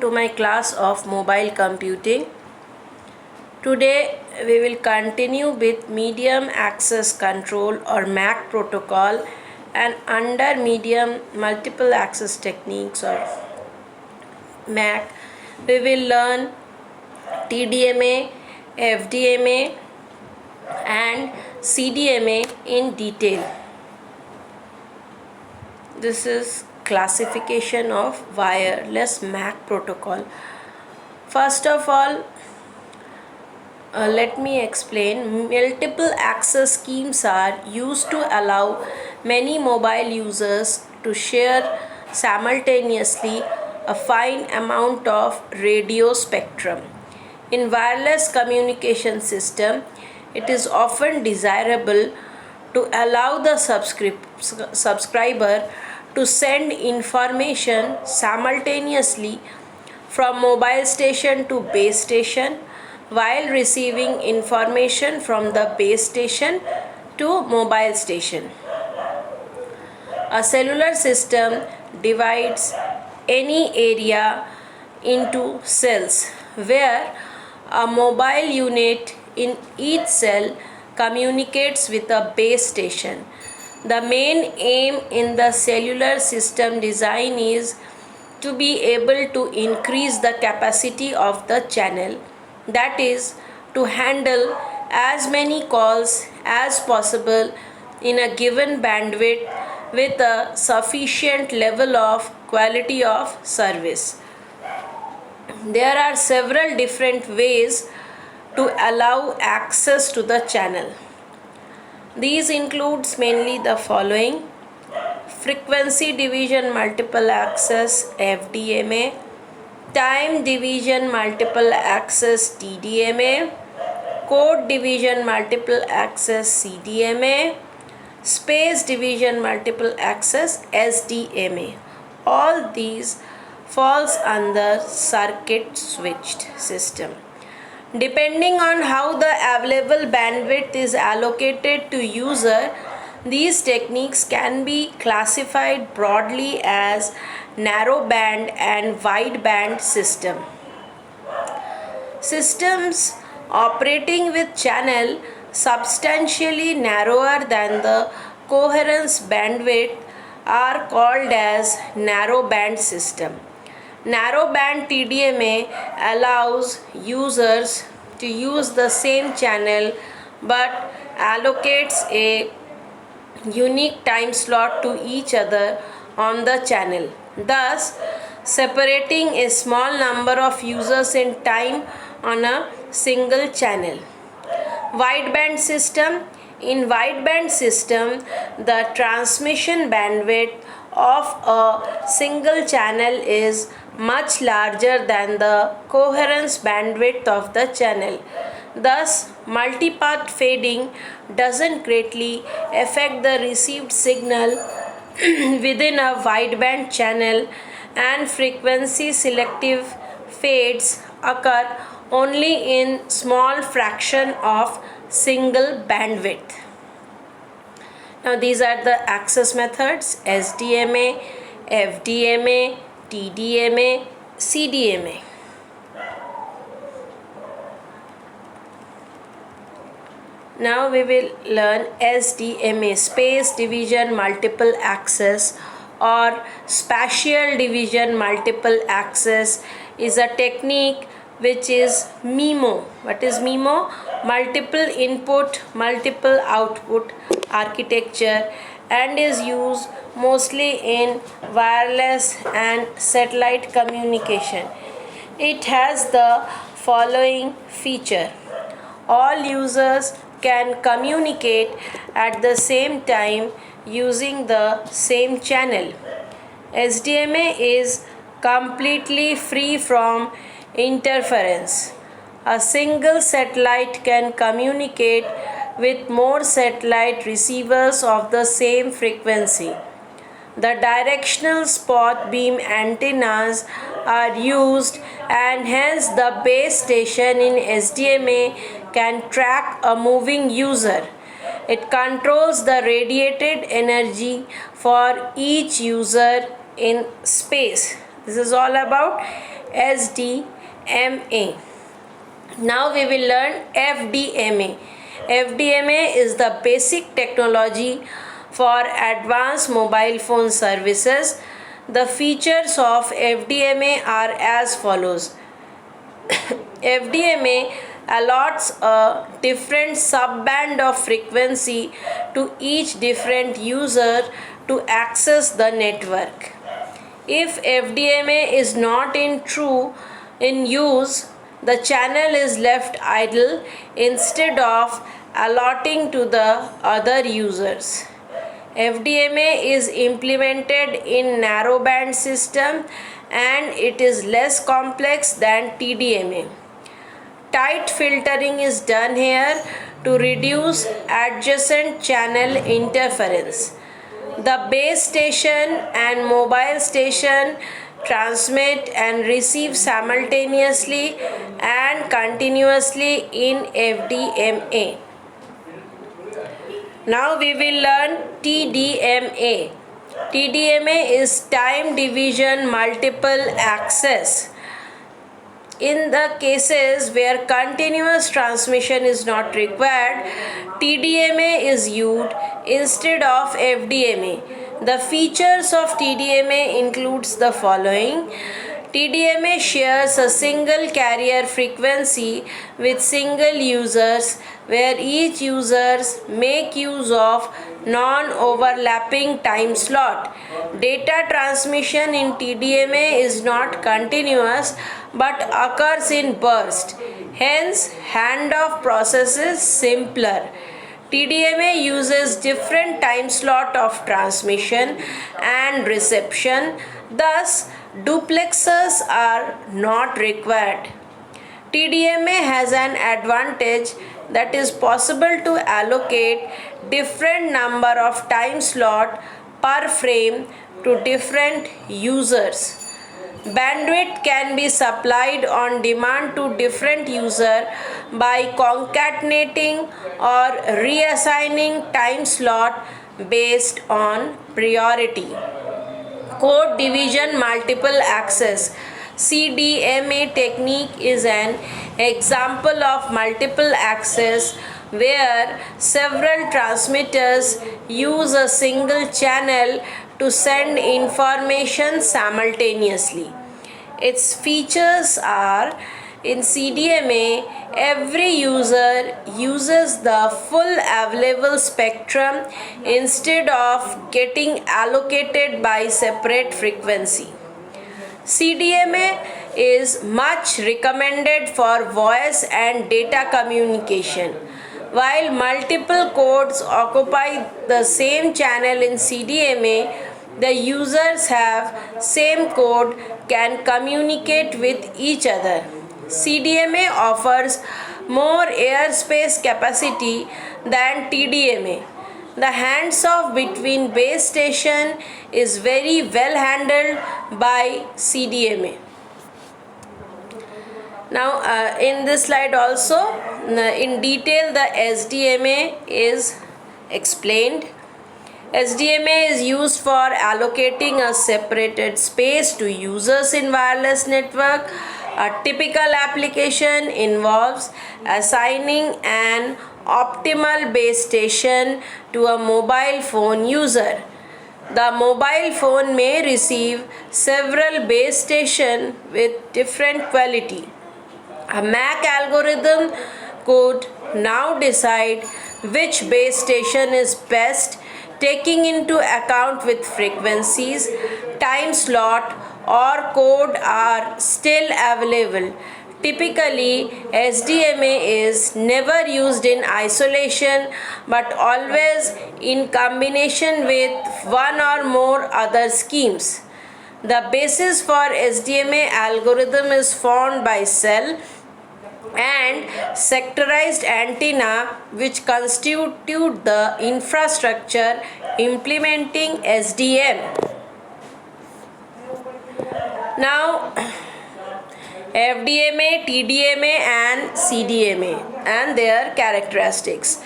to my class of mobile computing. Today we will continue with medium access control or MAC protocol, and under medium multiple access techniques or MAC we will learn TDMA, FDMA and CDMA in detail. This is classification of wireless MAC protocol. First of all, let me explain. Multiple access schemes are used to allow many mobile users to share simultaneously a fine amount of radio spectrum. In wireless communication system, it is often desirable to allow the subscriber to send information simultaneously from mobile station to base station while receiving information from the base station to mobile station. A cellular system divides any area into cells where a mobile unit in each cell communicates with a base station. The main aim in the cellular system design is to be able to increase the capacity of the channel, that is, to handle as many calls as possible in a given bandwidth with a sufficient level of quality of service. There are several different ways to allow access to the channel. These includes mainly the following: frequency division multiple access FDMA, time division multiple access TDMA, code division multiple access CDMA, space division multiple access SDMA. All these falls under circuit switched system. Depending on how the available bandwidth is allocated to user, these techniques can be classified broadly as narrow band and wide band system. Systems operating with channel substantially narrower than the coherence bandwidth are called as narrow band system. Narrow band TDMA allows users to use the same channel but allocates a unique time slot to each other on the channel, thus separating a small number of users in time on a single channel. Wideband system. In wideband system, the transmission bandwidth of a single channel is much larger than the coherence bandwidth of the channel. Thus, multipath fading doesn't greatly affect the received signal within a wideband channel, and frequency selective fades occur only in small fraction of single bandwidth. Now these are the access methods: SDMA, FDMA, TDMA, CDMA. Now we will learn SDMA, space division multiple access, or spatial division multiple access is a technique which is MIMO. What is MIMO? Multiple input, multiple output architecture, and is used mostly in wireless and satellite communication. It has the following feature: all users can communicate at the same time using the same channel. SDMA is completely free from interference. A single satellite can communicate with more satellite receivers of the same frequency. The directional spot beam antennas are used, and hence the base station in SDMA can track a moving user. It controls the radiated energy for each user in space. This is all about SDMA. Now we will learn FDMA. FDMA is the basic technology for advanced mobile phone services. The features of FDMA are as follows. FDMA allots a different subband of frequency to each different user to access the network. If FDMA is not in use, the channel is left idle instead of allotting to the other users. FDMA is implemented in narrowband system and it is less complex than TDMA. Tight filtering is done here to reduce adjacent channel interference. The base station and mobile station transmit and receive simultaneously and continuously in FDMA. Now we will learn TDMA. TDMA is time division multiple access. In the cases where continuous transmission is not required, TDMA is used instead of FDMA. The features of TDMA includes the following. TDMA shares a single carrier frequency with single users where each users make use of non-overlapping time slot. Data transmission in TDMA is not continuous but occurs in burst. Hence, handoff process is simpler. TDMA uses different time slot of transmission and reception, thus duplexers are not required. TDMA has an advantage that is possible to allocate different number of time slot per frame to different users. Bandwidth can be supplied on demand to different users by concatenating or reassigning time slot based on priority. Code division multiple access CDMA technique is an example of multiple access where several transmitters use a single channel to send information simultaneously. Its features are: in CDMA, every user uses the full available spectrum instead of getting allocated by separate frequency. CDMA is much recommended for voice and data communication. While multiple codes occupy the same channel in CDMA, the users have same code can communicate with each other. CDMA offers more airspace capacity than TDMA. The hands-off between base station is very well handled by CDMA. Now in this slide also in detail the SDMA is explained. SDMA is used for allocating a separated space to users in wireless network. A typical application involves assigning an optimal base station to a mobile phone user. The mobile phone may receive several base stations with different quality. A MAC algorithm could now decide which base station is best, taking into account with frequencies, time slot or code are still available. Typically, SDMA is never used in isolation but always in combination with one or more other schemes. The basis for SDMA algorithm is found by cell and sectorized antenna which constitute the infrastructure implementing SDM. Now FDMA, TDMA and CDMA and their characteristics.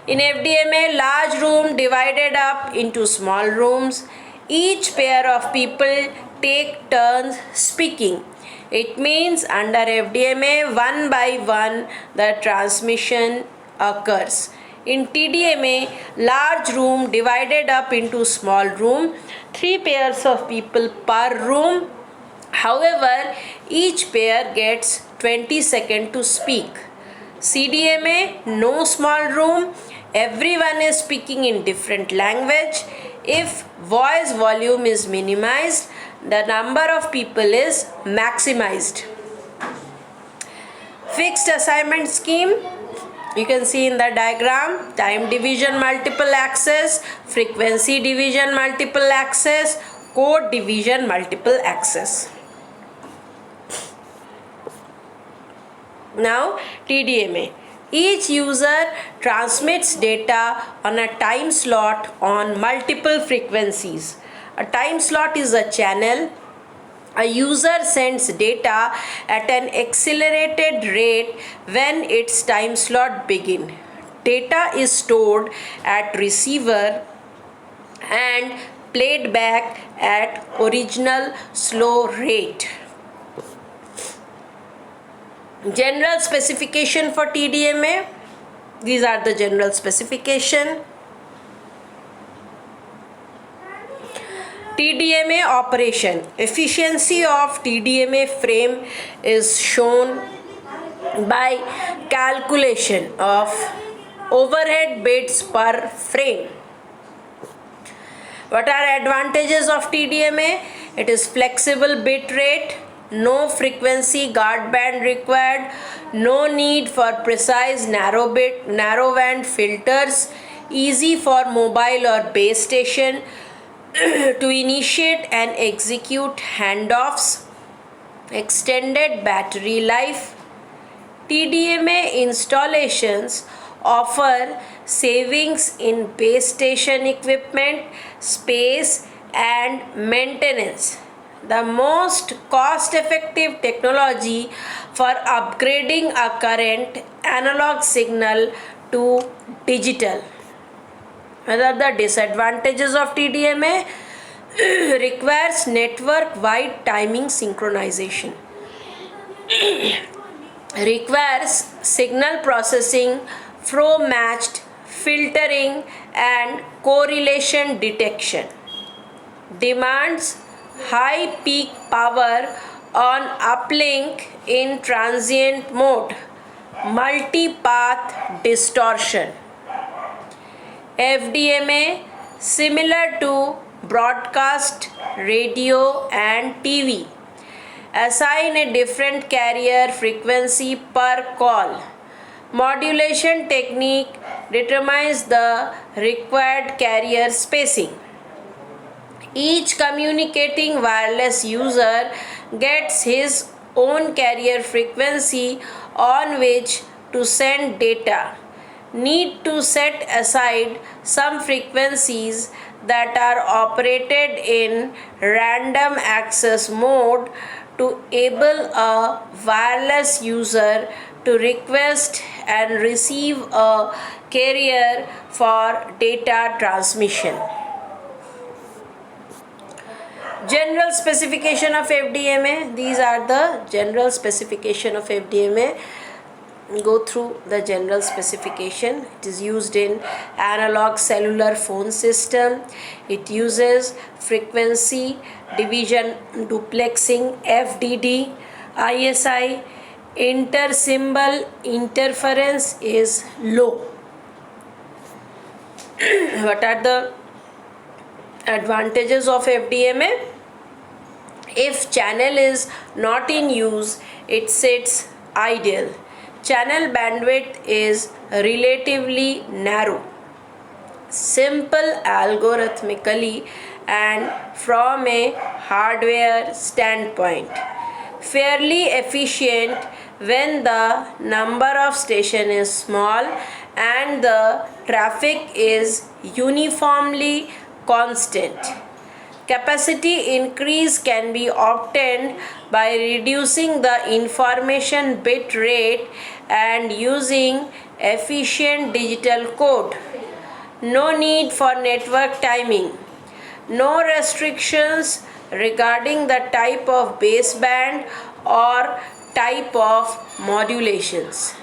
In FDMA, large room divided up into small rooms. Each pair of people take turns speaking. It means under FDMA, one by one the transmission occurs. In TDMA, large room divided up into small room, 3 pairs of people per room. However, each pair gets 20 seconds to speak. CDMA, no small room, everyone is speaking in different language. If voice volume is minimized, the number of people is maximized. Fixed assignment scheme, you can see in the diagram, time division multiple access, frequency division multiple access, code division multiple access. Now TDMA, each user transmits data on a time slot on multiple frequencies. A time slot is a channel. A user sends data at an accelerated rate when its time slot begins. Data is stored at receiver and played back at original slow rate. General specification for TDMA. These are the general specification. TDMA operation. Efficiency of TDMA frame is shown by calculation of overhead bits per frame. What are advantages of TDMA? It is flexible bit rate, no frequency guard band required, no need for precise narrow band filters, easy for mobile or base station to initiate and execute handoffs, extended battery life. TDMA installations offer savings in base station equipment, space and maintenance. The most cost-effective technology for upgrading a current analog signal to digital. What are the disadvantages of TDMA? Requires network-wide timing synchronization. Requires signal processing, flow-matched filtering and correlation detection. Demands high peak power on uplink in transient mode. Multi-path distortion. FDMA, similar to broadcast, radio and TV. Assign a different carrier frequency per call. Modulation technique determines the required carrier spacing. Each communicating wireless user gets his own carrier frequency on which to send data. Need to set aside some frequencies that are operated in random access mode to enable a wireless user to request and receive a carrier for data transmission. General specification of FDMA. These are the general specification of FDMA. Go through the general specification. It is used in analog cellular phone system. It uses frequency division duplexing FDD. ISI inter-symbol interference is low. What are the advantages of FDMA? If channel is not in use, it sits idle. Channel bandwidth is relatively narrow. Simple algorithmically and from a hardware standpoint. Fairly efficient when the number of station is small and the traffic is uniformly constant. Capacity increase can be obtained by reducing the information bit rate and using efficient digital code. No need for network timing. No restrictions regarding the type of baseband or type of modulations.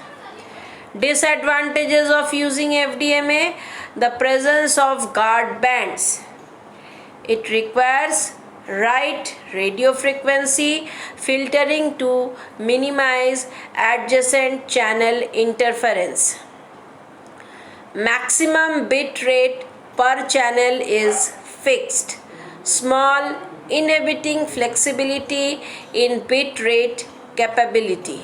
Disadvantages of using FDMA: the presence of guard bands. It requires right radio frequency filtering to minimize adjacent channel interference. Maximum bit rate per channel is fixed, small, inhibiting flexibility in bit rate capability.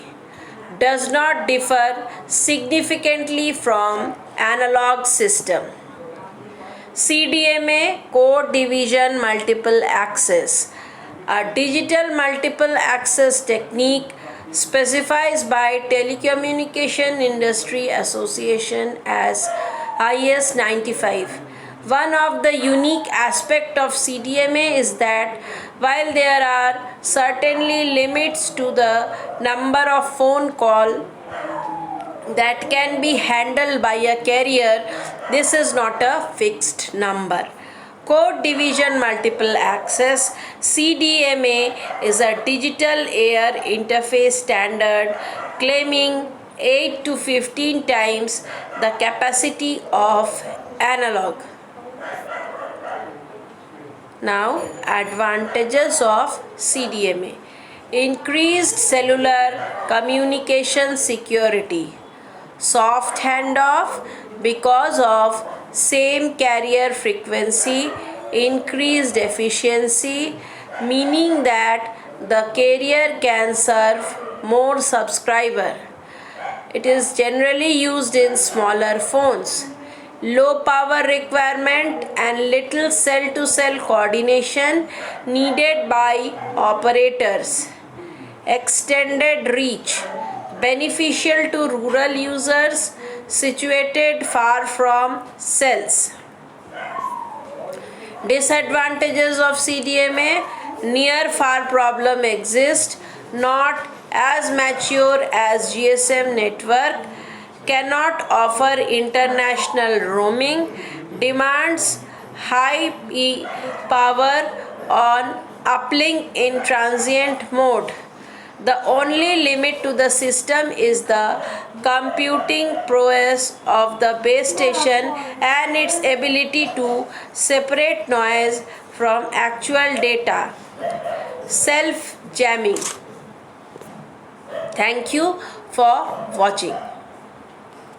Does not differ significantly from analog system. CDMA, code division multiple access, a digital multiple access technique specified by Telecommunication Industry Association as IS 95. One of the unique aspects of CDMA is that while there are certainly limits to the number of phone calls that can be handled by a carrier, this is not a fixed number. Code division multiple access CDMA is a digital air interface standard claiming 8 to 15 times the capacity of analog. Now, advantages of CDMA: increased cellular communication security, soft handoff because of same carrier frequency, increased efficiency, meaning that the carrier can serve more subscriber. It is generally used in smaller phones. Low power requirement and little cell to cell coordination needed by operators. Extended reach, beneficial to rural users situated far from cells. Disadvantages of CDMA: near far problem exists, not as mature as GSM network, cannot offer international roaming, demands high power on uplink in transient mode. The only limit to the system is the computing prowess of the base station and its ability to separate noise from actual data. Self jamming. Thank you for watching.